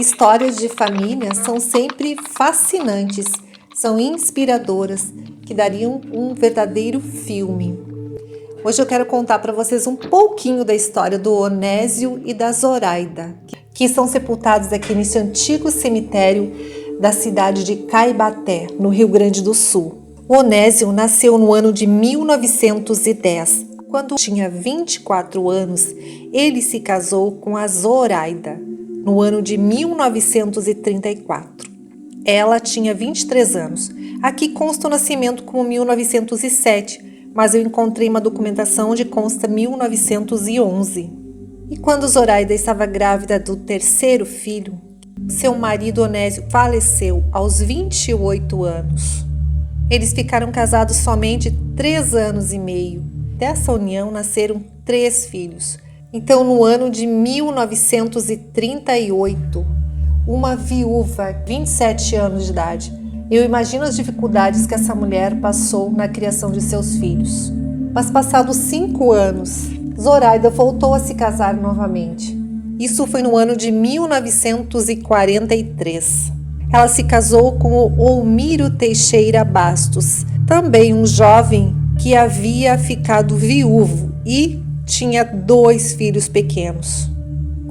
Histórias de família são sempre fascinantes, são inspiradoras, que dariam um verdadeiro filme. Hoje eu quero contar para vocês um pouquinho da história do Onésio e da Zoraida, que estão sepultados aqui nesse antigo cemitério da cidade de Caibaté, no Rio Grande do Sul. O Onésio nasceu no ano de 1910. Quando tinha 24 anos, ele se casou com a Zoraida, no ano de 1934. Ela tinha 23 anos. Aqui consta o nascimento como 1907, mas eu encontrei uma documentação onde consta 1911. E quando Zoraida estava grávida do terceiro filho, seu marido Onésio faleceu aos 28 anos. Eles ficaram casados somente 3 anos e meio. Dessa união nasceram 3 filhos. Então, no ano de 1938, uma viúva, 27 anos de idade, eu imagino as dificuldades que essa mulher passou na criação de seus filhos. Mas passados 5 anos, Zoraida voltou a se casar novamente. Isso foi no ano de 1943. Ela se casou com o Olmiro Teixeira Bastos, também um jovem que havia ficado viúvo e tinha 2 filhos pequenos.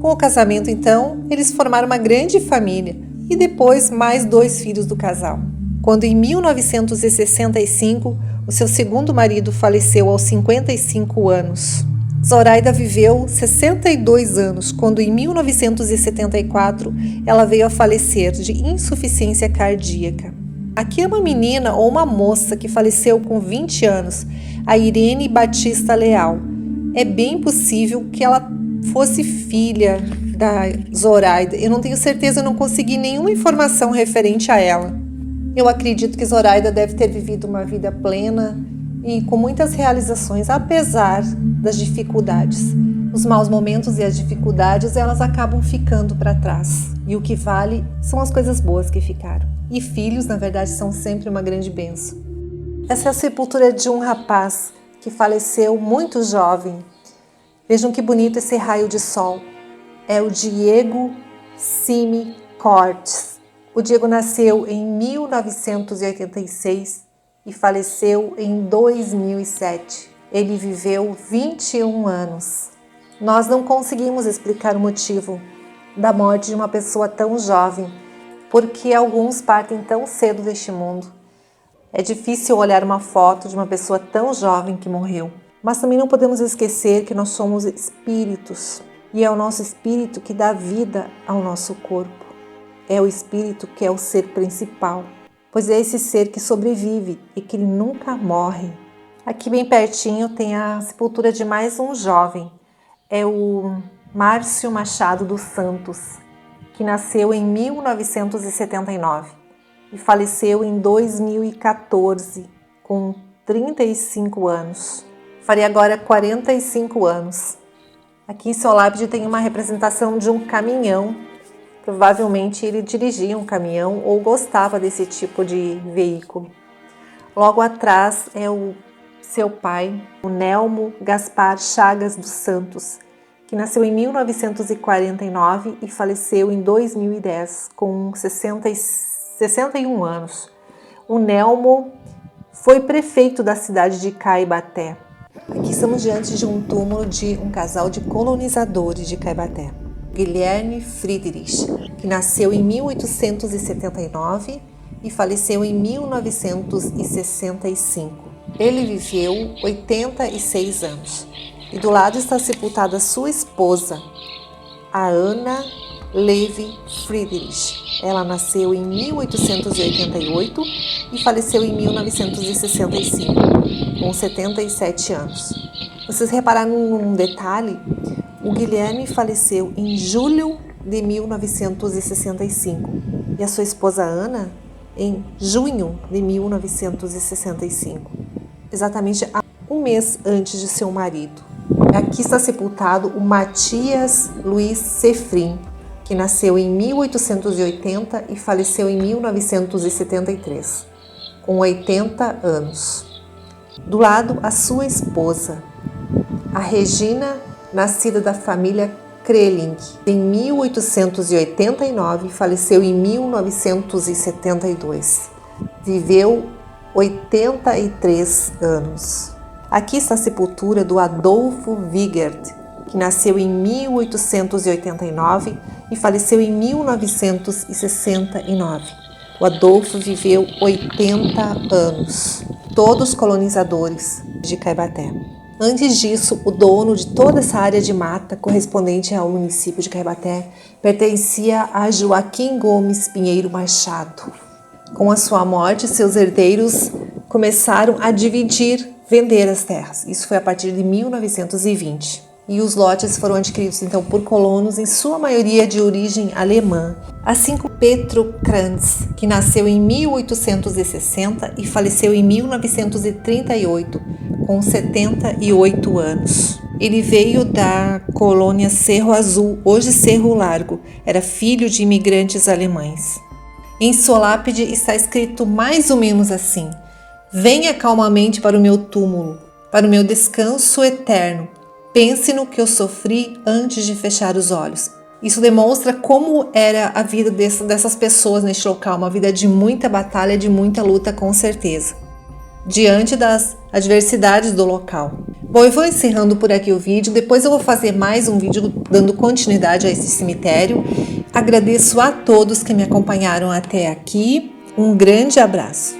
Com o casamento, então, eles formaram uma grande família e depois mais 2 filhos do casal. Quando em 1965, o seu segundo marido faleceu aos 55 anos. Zoraida viveu 62 anos, quando em 1974 ela veio a falecer de insuficiência cardíaca. Aqui é uma menina ou uma moça que faleceu com 20 anos, a Irene Batista Leal. É bem possível que ela fosse filha da Zoraida. Eu não tenho certeza, eu não consegui nenhuma informação referente a ela. Eu acredito que Zoraida deve ter vivido uma vida plena e com muitas realizações, apesar das dificuldades. Os maus momentos e as dificuldades, elas acabam ficando para trás. E o que vale são as coisas boas que ficaram. E filhos, na verdade, são sempre uma grande bênção. Essa é a sepultura de um rapaz que faleceu muito jovem. Vejam que bonito esse raio de sol. É o Diego Simi Cortes. O Diego nasceu em 1986 e faleceu em 2007. Ele viveu 21 anos. Nós não conseguimos explicar o motivo da morte de uma pessoa tão jovem, porque alguns partem tão cedo deste mundo. É difícil olhar uma foto de uma pessoa tão jovem que morreu. Mas também não podemos esquecer que nós somos espíritos e é o nosso espírito que dá vida ao nosso corpo. É o espírito que é o ser principal, pois é esse ser que sobrevive e que nunca morre. Aqui bem pertinho tem a sepultura de mais um jovem. É o Márcio Machado dos Santos, que nasceu em 1979 e faleceu em 2014 com 35 anos. Faria agora 45 anos. Aqui em seu lápide tem uma representação de um caminhão. Provavelmente ele dirigia um caminhão ou gostava desse tipo de veículo. Logo atrás é o seu pai, o Nelmo Gaspar Chagas dos Santos, que nasceu em 1949 e faleceu em 2010 com 61 anos. O Nelmo foi prefeito da cidade de Caibaté. Aqui estamos diante de um túmulo de um casal de colonizadores de Caibaté. Guilherme Friedrich, que nasceu em 1879 e faleceu em 1965. Ele viveu 86 anos. E do lado está sepultada sua esposa, a Ana Levi Friedrich. Ela nasceu em 1888 e faleceu em 1965, com 77 anos. Vocês repararam num detalhe? O Guilherme faleceu em julho de 1965 e a sua esposa Ana em junho de 1965, exatamente há um mês antes de seu marido. Aqui está sepultado o Matias Luiz Sefrim, que nasceu em 1880 e faleceu em 1973, com 80 anos. Do lado, a sua esposa, a Regina, nascida da família Kreling, em 1889 e faleceu em 1972. Viveu 83 anos. Aqui está a sepultura do Adolfo Wigert, que nasceu em 1889 e faleceu em 1969. O Adolfo viveu 80 anos, todos colonizadores de Caibaté. Antes disso, o dono de toda essa área de mata correspondente ao município de Caibaté pertencia a Joaquim Gomes Pinheiro Machado. Com a sua morte, seus herdeiros começaram a vender as terras. Isso foi a partir de 1920. E os lotes foram adquiridos então por colonos, em sua maioria de origem alemã, assim como Petro Krantz, que nasceu em 1860 e faleceu em 1938, com 78 anos. Ele veio da colônia Cerro Azul, hoje Cerro Largo, era filho de imigrantes alemães. Em sua lápide está escrito mais ou menos assim: venha calmamente para o meu túmulo, para o meu descanso eterno. Pense no que eu sofri antes de fechar os olhos. Isso demonstra como era a vida dessas pessoas neste local, uma vida de muita batalha, de muita luta, com certeza, diante das adversidades do local. Bom, eu vou encerrando por aqui o vídeo, depois eu vou fazer mais um vídeo dando continuidade a esse cemitério. Agradeço a todos que me acompanharam até aqui, um grande abraço.